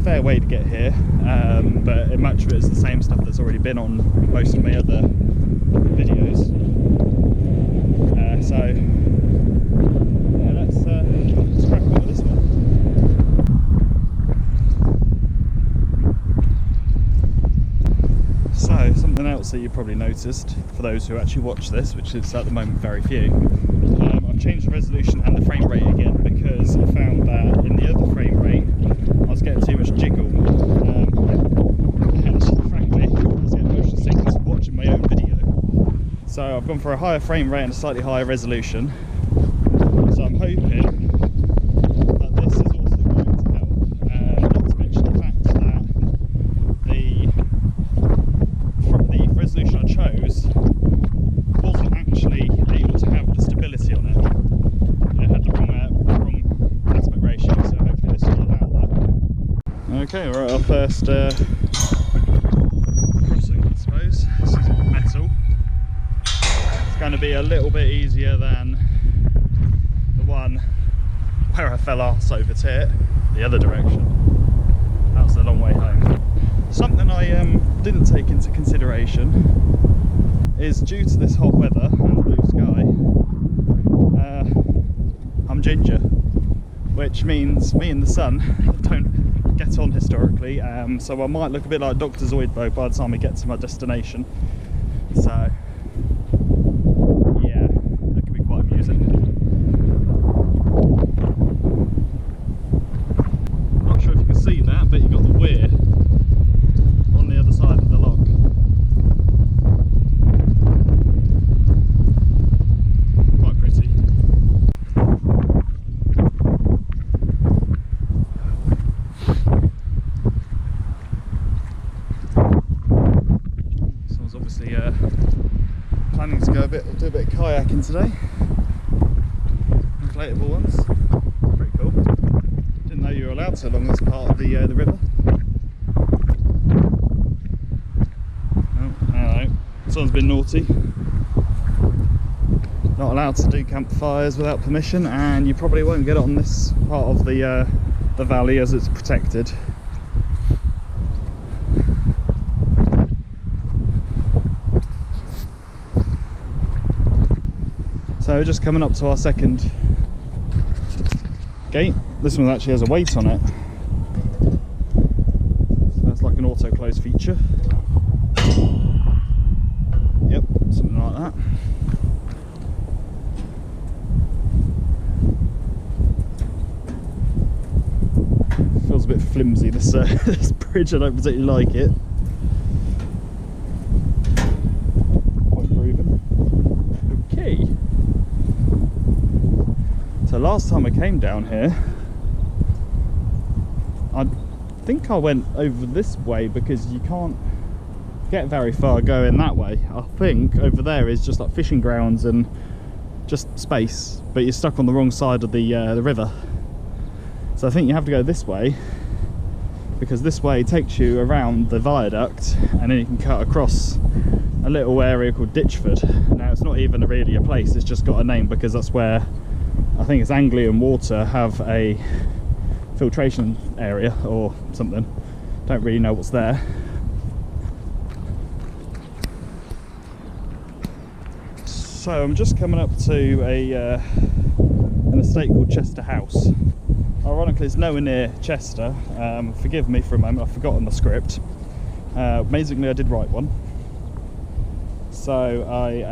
fair way to get here, but much of it is the same stuff that's already been on most of my other videos. So yeah, let's crack on with this one. So something else that you probably noticed, for those who actually watch this, which is at the moment very few, I've changed the resolution and the frame rate again because I found that in the other frame rate I was getting too much jiggle, and frankly I was getting motion sickness watching my own video. So I've gone for a higher frame rate and a slightly higher resolution. So I'm hoping that this is also going to help, not to mention the fact that the resolution I chose wasn't actually able to have the stability on it. It had the wrong aspect ratio, so hopefully this will allow that. Okay, we're at our first crossing, I suppose. This is metal. It's going to be a little bit easier than the one where I fell arse over tit the other direction. That was a long way home. Something I didn't take into consideration is, due to this hot weather and blue sky, I'm ginger, which means me and the sun don't get on historically, so I might look a bit like Dr. Zoidberg by the time I get to my destination. So yeah, that could be quite amusing. Not sure if you can see that, but you've got the weir on the other side of the lock. Quite pretty. Someone's obviously planning to do a bit of kayaking today. Inflatable ones. Pretty cool. Didn't know you were allowed to along this part of the river. Someone's been naughty. Not allowed to do campfires without permission, and you probably won't get it on this part of the valley as it's protected. So we're just coming up to our second gate. This one actually has a weight on it, so that's like an auto close feature. Yep, something like that. Feels a bit flimsy, this this bridge. I don't particularly like it. Point proven. Okay. So last time I came down here, I think I went over this way because you can't get very far going that way. I think over there is just like fishing grounds and just space, but you're stuck on the wrong side of the river. So I think you have to go this way, because this way takes you around the viaduct and then you can cut across a little area called Ditchford. Now it's not even really a place, it's just got a name because that's where I think it's Anglian Water have a filtration area or something. Don't really know what's there. So I'm just coming up to an estate called Chester House. Ironically, it's nowhere near Chester. Forgive me for a moment, I've forgotten the script. Amazingly, I did write one. So I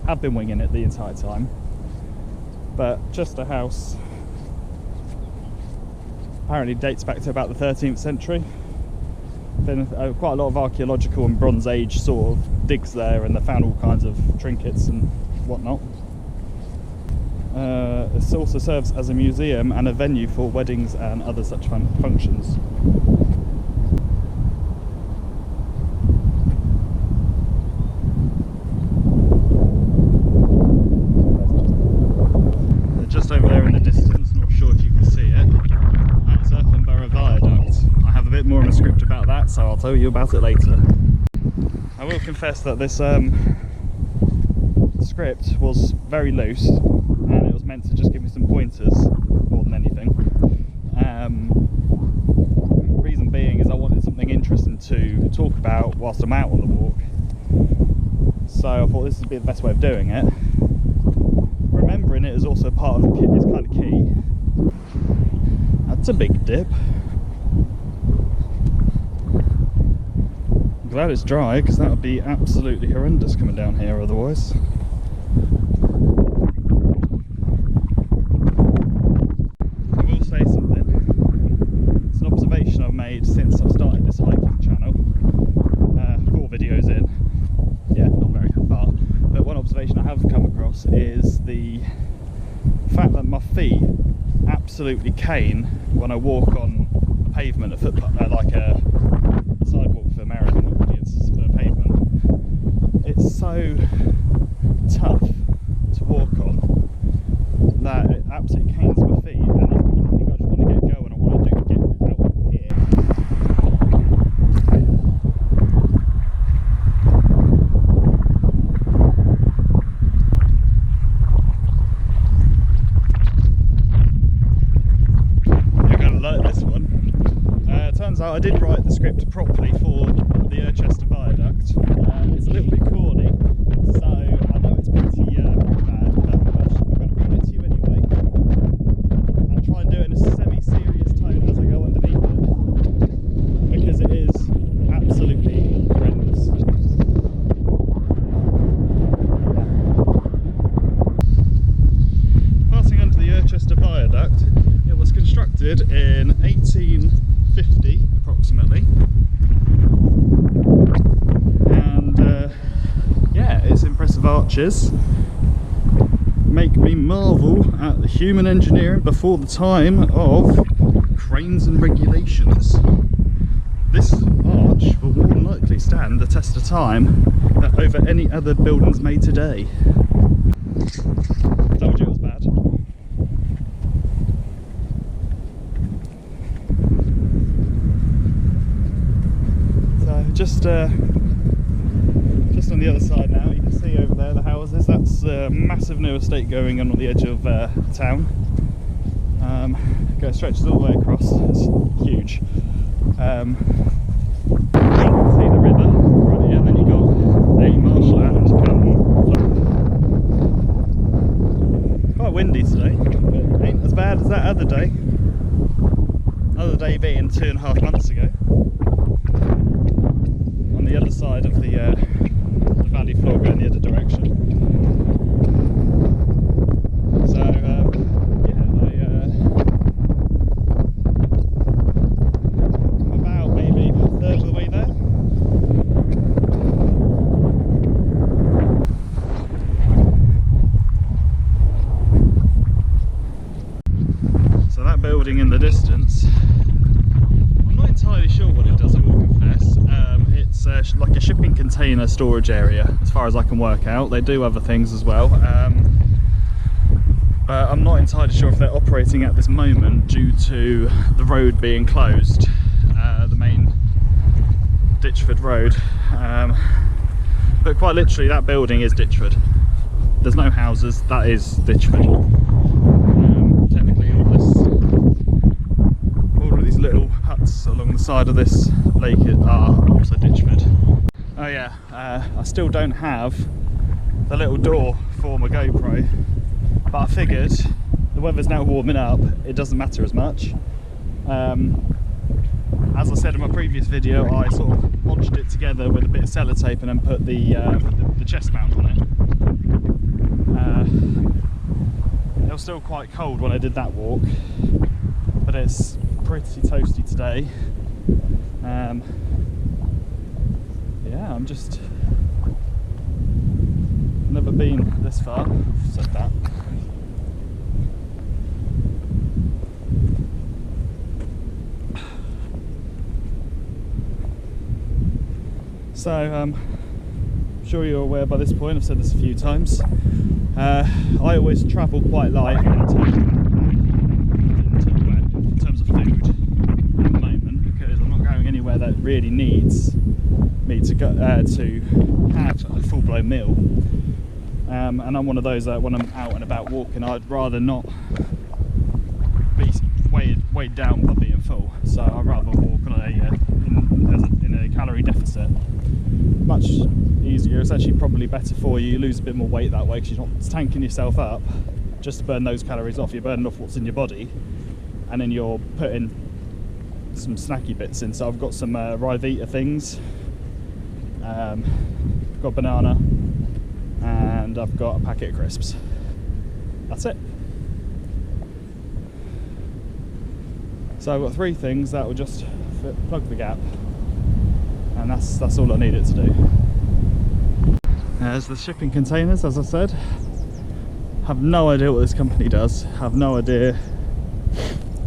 have been winging it the entire time. But Chester House apparently dates back to about the 13th century. Been quite a lot of archaeological and Bronze Age sort of digs there, and they found all kinds of trinkets and whatnot. It also serves as a museum and a venue for weddings and other such functions. Just over there in the distance, not sure if you can see it, that's Irthlingborough Viaduct. I have a bit more of a script about that, so I'll tell you about it later. I will confess that this script was very loose, and it was meant to just give me some pointers more than anything. talk about whilst I'm out on the walk. So I thought this would be the best way of doing it. Remembering it is also part of the kit is kind of key. That's a big dip. I'm glad it's dry, because that would be absolutely horrendous coming down here otherwise. I will say something. It's an observation I've made since I've started this hiking channel. 4 videos in. Yeah, not very far. But one observation I have come across is the fact that my feet absolutely cane when I walk on a pavement, a footpath, like a sidewalk for American audiences, for a pavement. It's so tough to walk on that it absolutely canes my feet, and I think I just want to get going. I want to get out of here. Turns out I did write the script properly for the Irthlingborough viaduct. It's a little bit corny, so I know it's pretty bad, but I'm going to bring it to you anyway. I'll try and do it in a semi-serious tone as I go underneath it, because it is absolutely horrendous. Passing under the Irthlingborough viaduct, it was constructed in 1850 approximately, and yeah, its impressive arches make me marvel at the human engineering before the time of cranes and regulations. This arch will more than likely stand the test of time over any other buildings made today. Told you it was bad. Just on the other side now, you can see over there the houses. That's a massive new estate going on the edge of town. It stretches all the way across. It's huge. You can see the river right here, and then you've got a marshland. Quite windy today, but ain't as bad as that other day. Other day being 2.5 months ago. The other side of the valley floor going the other direction. So yeah, I'm about maybe a third of the way there. So that building in the distance, I'm not entirely sure what it does, I will confess. It's like a shipping container storage area, as far as I can work out. They do other things as well, but I'm not entirely sure if they're operating at this moment due to the road being closed, the main Ditchford Road. But quite literally, that building is Ditchford. There's no houses, that is Ditchford. Technically, all of these little huts along the side of this lake are also Ditchford. Oh yeah, I still don't have the little door for my GoPro, but I figured the weather's now warming up, it doesn't matter as much. As I said in my previous video, I sort of modged it together with a bit of sellotape and then put the chest mount on it. It was still quite cold when I did that walk, but it's pretty toasty today. Yeah, I'm just never been this far. I've said that. So I'm sure you're aware by this point, I've said this a few times, I always travel quite light in terms of food at the moment, because I'm not going anywhere that really needs me to go to have a full-blown meal, and I'm one of those that when I'm out and about walking, I'd rather not be weighed down by being full, so I'd rather walk on in a calorie calorie deficit. Much easier. It's actually probably better for you. You lose a bit more weight that way because you're not tanking yourself up just to burn those calories off. You're burning off what's in your body, and then you're putting some snacky bits in. So I've got some Ryvita things, I've got a banana, and I've got a packet of crisps. That's it. So I've got 3 things that will just plug the gap, and that's all I need it to do. There's the shipping containers, as I said. Have no idea what this company does. Have no idea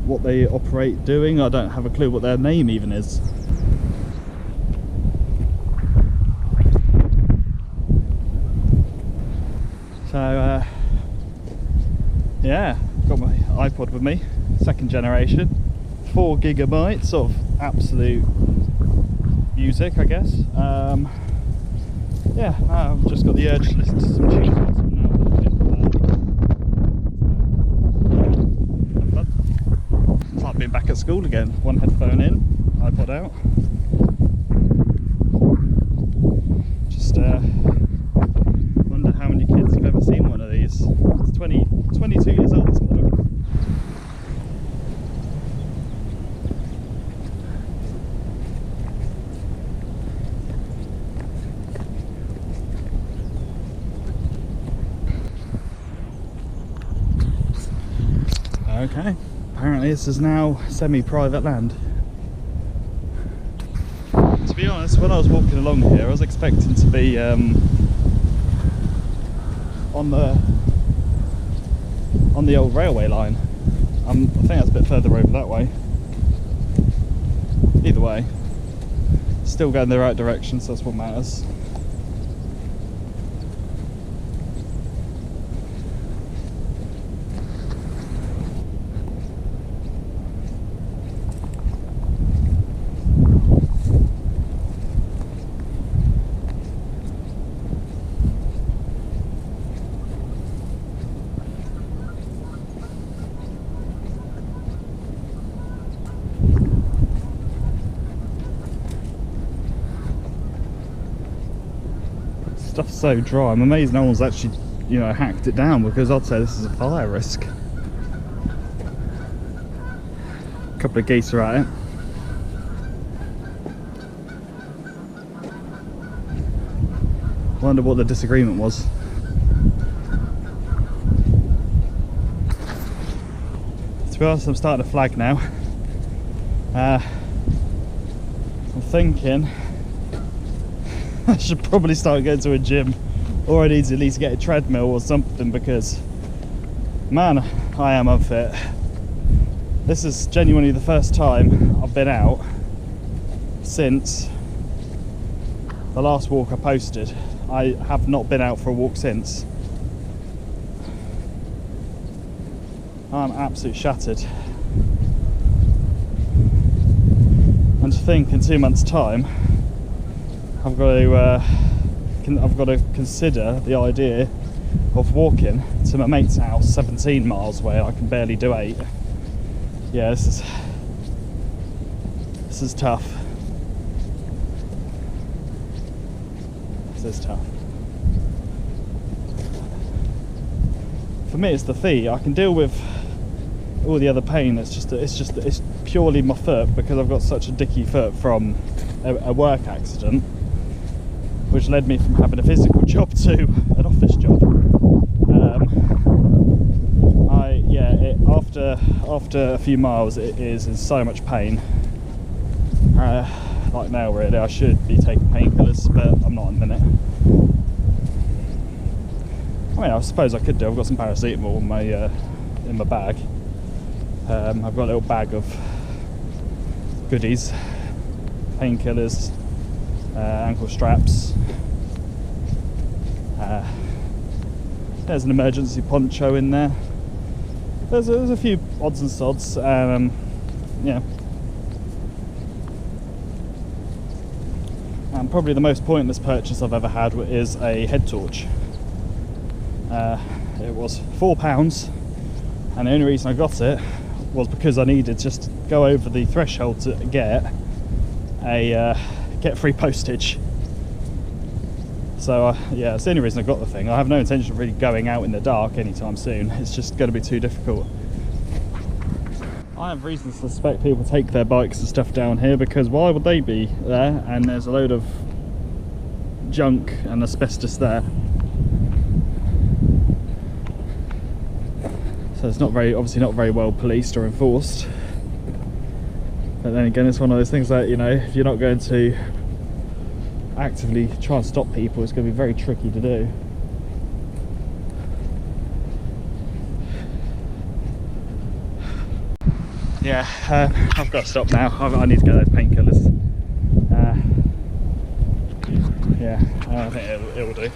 what they operate doing. I don't have a clue what their name even is. So yeah, got my iPod with me, 2nd generation, 4 gigabytes of absolute music, I guess. Yeah, I've just got the urge to listen to some tunes. It's like being back at school again. 1 headphone in, iPod out. Just wonder how many kids have ever seen one of these. It's 22 years old, this model. Okay, apparently this is now semi-private land. To be honest, when I was walking along here, I was expecting to be on the old railway line. I think that's a bit further over that way. Either way, still going the right direction, so that's what matters. Stuff's so dry. I'm amazed no one's actually, you know, hacked it down, because I'd say this is a fire risk. A couple of geese are at it. Wonder what the disagreement was. To be honest, I'm starting to flag now. I'm thinking I should probably start going to a gym, or I need to at least get a treadmill or something, because man, I am unfit. This is genuinely the first time I've been out since the last walk I posted. I have not been out for a walk since. I'm absolutely shattered. And to think in 2 months' time I've got to consider the idea of walking to my mate's house, 17 miles away. I can barely do 8. Yeah, this is tough. This is tough. For me, it's the feet. I can deal with all the other pain. It's purely my foot, because I've got such a dicky foot from a work accident, which led me from having a physical job to an office job. After a few miles, it is in so much pain. Like now, really, I should be taking painkillers, but I'm not in a minute. I mean, I suppose I could do. I've got some paracetamol in my bag. I've got a little bag of goodies, painkillers, ankle straps. There's an emergency poncho in there. There's a few odds and sods. Yeah. And probably the most pointless purchase I've ever had is a head torch. It was £4, and the only reason I got it was because I needed just to go over the threshold to get get free postage. So yeah, that's the only reason I got the thing. I have no intention of really going out in the dark anytime soon. It's just going to be too difficult. I have reason to suspect people take their bikes and stuff down here, because why would they be there and there's a load of junk and asbestos there? So it's not very, obviously not very well policed or enforced. But then again, it's one of those things that, you know, if you're not going to actively try and stop people, it's going to be very tricky to do. Yeah, I've got to stop now. I need to get those painkillers. Yeah, I think it will do.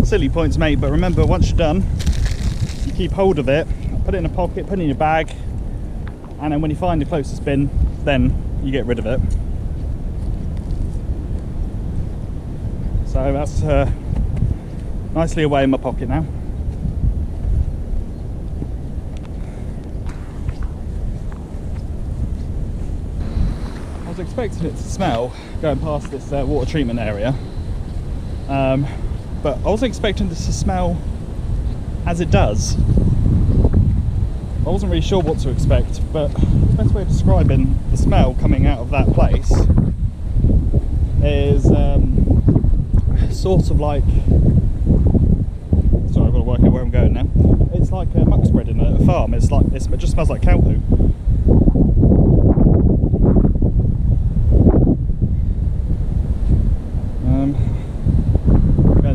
Silly points made, but remember, once you're done, you keep hold of it, put it in a pocket, put it in your bag, and then when you find the closest bin, then you get rid of it. So that's nicely away in my pocket now. I was expecting it to smell going past this water treatment area. But I wasn't expecting this to smell as it does. I wasn't really sure what to expect, but the best way of describing the smell coming out of that place is sort of like, sorry, I've got to work out where I'm going now. It's like a muck spread in a farm. It just smells like cow poo.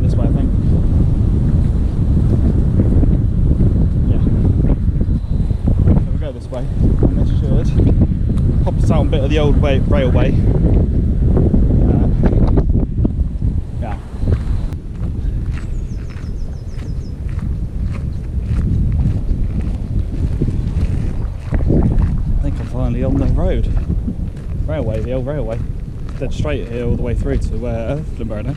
This way, I think. Yeah. So we'll go this way, and this should pop us out a bit of the old railway. Yeah. I think I'm finally on the road. Railway, the old railway. Dead straight here all the way through to Irthlingborough now.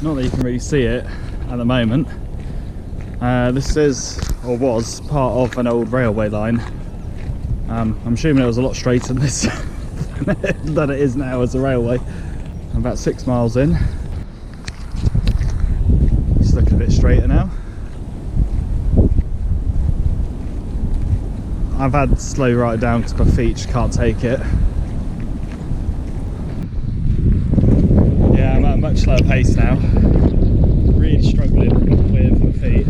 Not that you can really see it at the moment. This is, or was, part of an old railway line. I'm assuming it was a lot straighter than this than it is now as a railway. I'm about 6 miles in. It's looking a bit straighter now. I've had to slow right down because my feet just can't take it. Yeah, I'm at a much slower pace now. Really struggling with my feet.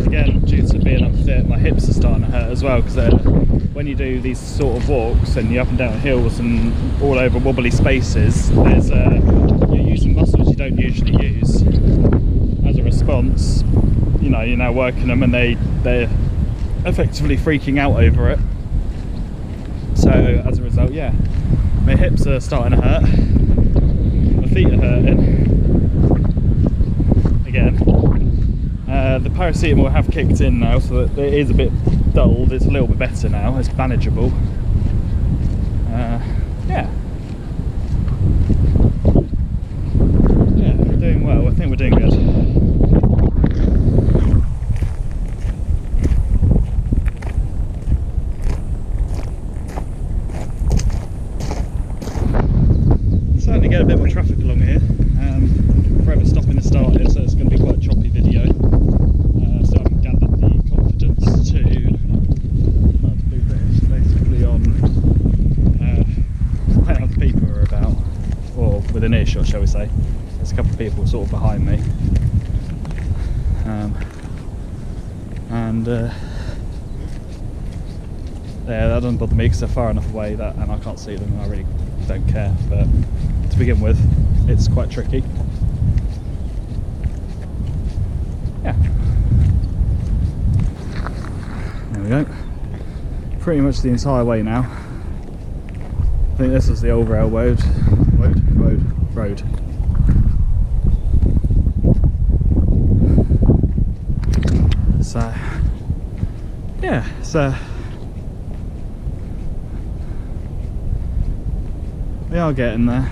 Again, due to being unfit, my hips are starting to hurt as well, because when you do these sort of walks and you're up and down hills and all over wobbly spaces, you're using muscles you don't usually use. As a response, you know, you're now working them and they're effectively freaking out over it. So as a result, yeah, my hips are starting to hurt, my feet are hurting again. The paracetamol have kicked in now, so that it is a bit dulled. It's a little bit better now, it's manageable. Yeah, we're doing well. I think we're doing good. Starting to get a bit more traffic along here. Forever stopping and starting, so it's going to be quite a choppy video. So I haven't gathered the confidence to be basically on how the people are about, or within earshot, shall we say. There's a couple of people sort of behind me. Yeah, that doesn't bother me because they're far enough away that, and I can't see them, and I really don't care. But to begin with, it's quite tricky. Yeah. There we go. Pretty much the entire way now. I think this is the old railroad. Road. So, yeah, so we are getting there.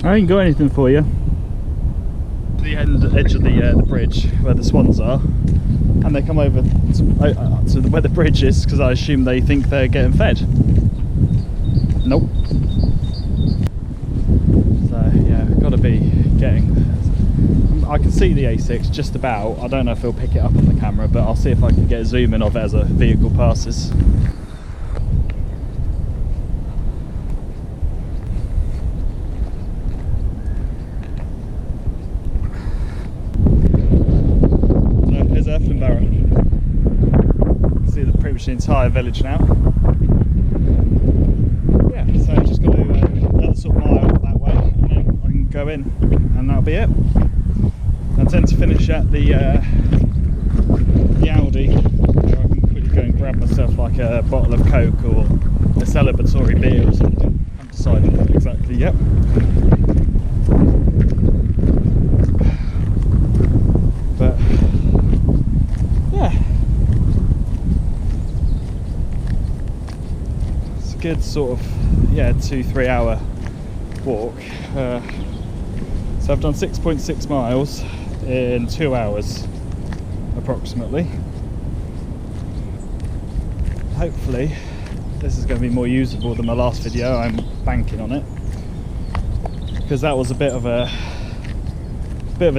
I ain't got anything for you. The edge of the bridge where the swans are, and they come over to where the bridge is because I assume they think they're getting fed. Nope. So yeah, we've got to be getting. I can see the A6 just about. I don't know if it'll pick it up on the camera, but I'll see if I can get a zoom in of it as a vehicle passes. Irthlingborough. See pretty much the entire village now. Yeah, so I've just got to another sort of mile that way, and then I can go in, and that'll be it. I tend to finish at the Aldi, where I can quickly go and grab myself like a bottle of Coke or a celebratory beer or something. I haven't decided exactly yet. But yeah, it's a good sort of 2-3 hour walk. So I've done 6.6 miles in 2 hours approximately. Hopefully this is going to be more usable than my last video. I'm banking on it, because that was a bit of a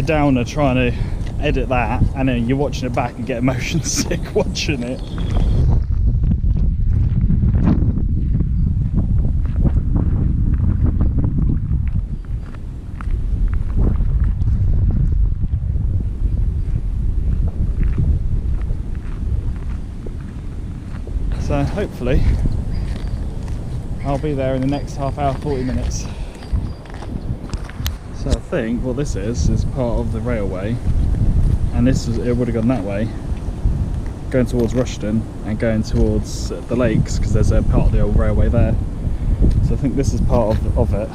downer trying to edit that, and then you're watching it back and get motion sick watching it. So hopefully I'll be there in the next half hour, 40 minutes. So I think what this is part of the railway, and it would have gone that way, going towards Rushden and going towards the lakes, because there's a part of the old railway there. So I think this is part of it.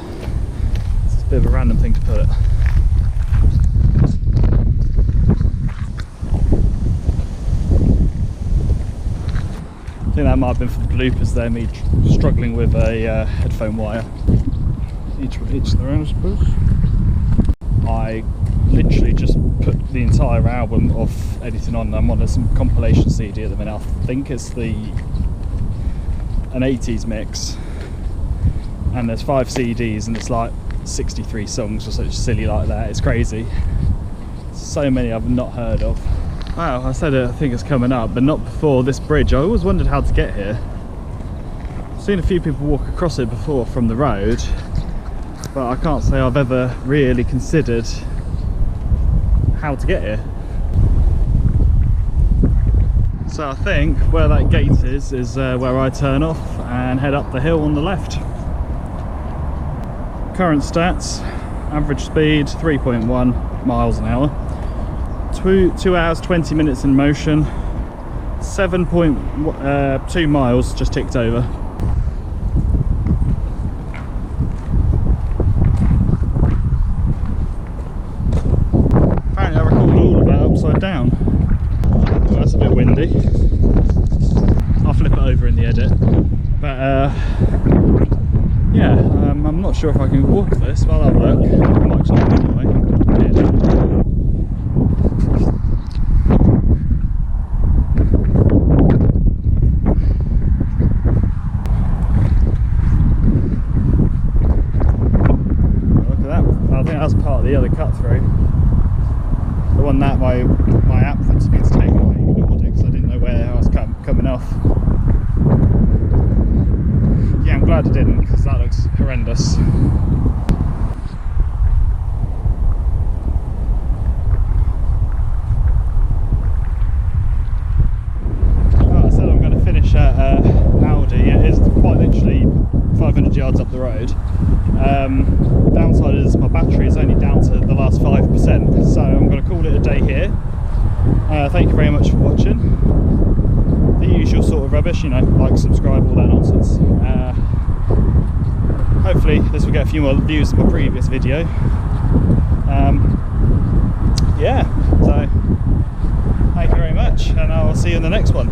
It's a bit of a random thing to put. I think that might have been for the bloopers there, me struggling with a headphone wire. Each their own, I suppose. I literally just put the entire album of editing on. I'm on some compilation CD at the minute. I think it's an 80s mix, and there's 5 CDs and it's like 63 songs or something silly like that. It's crazy. So many I've not heard of. Wow, I said I think it's coming up, but not before this bridge. I always wondered how to get here. I've seen a few people walk across it before from the road, but I can't say I've ever really considered how to get here. So I think where that gate is where I turn off and head up the hill on the left. Current stats: average speed 3.1 miles an hour, 2 hours 20 minutes in motion, 7.2 miles just ticked over. Apparently I recorded all of that upside down. Well, that's a bit windy. I'll flip it over in the edit. But yeah, I'm not sure if I can walk this. Well, I'll look. I might try anyway. The other cut through, the one that my app wants me to take away, because I didn't know where I was coming off. glad I didn't, because that looks horrendous. I said I'm going to finish at Aldi. It is quite literally 500 yards up the road. Downside is my battery is only down to the last 5%, so I'm going to call it a day here. Thank you very much for watching. The usual sort of rubbish, you know, like, subscribe, all that nonsense. Hopefully this will get a few more views than my previous video. Yeah, so thank you very much, and I'll see you in the next one.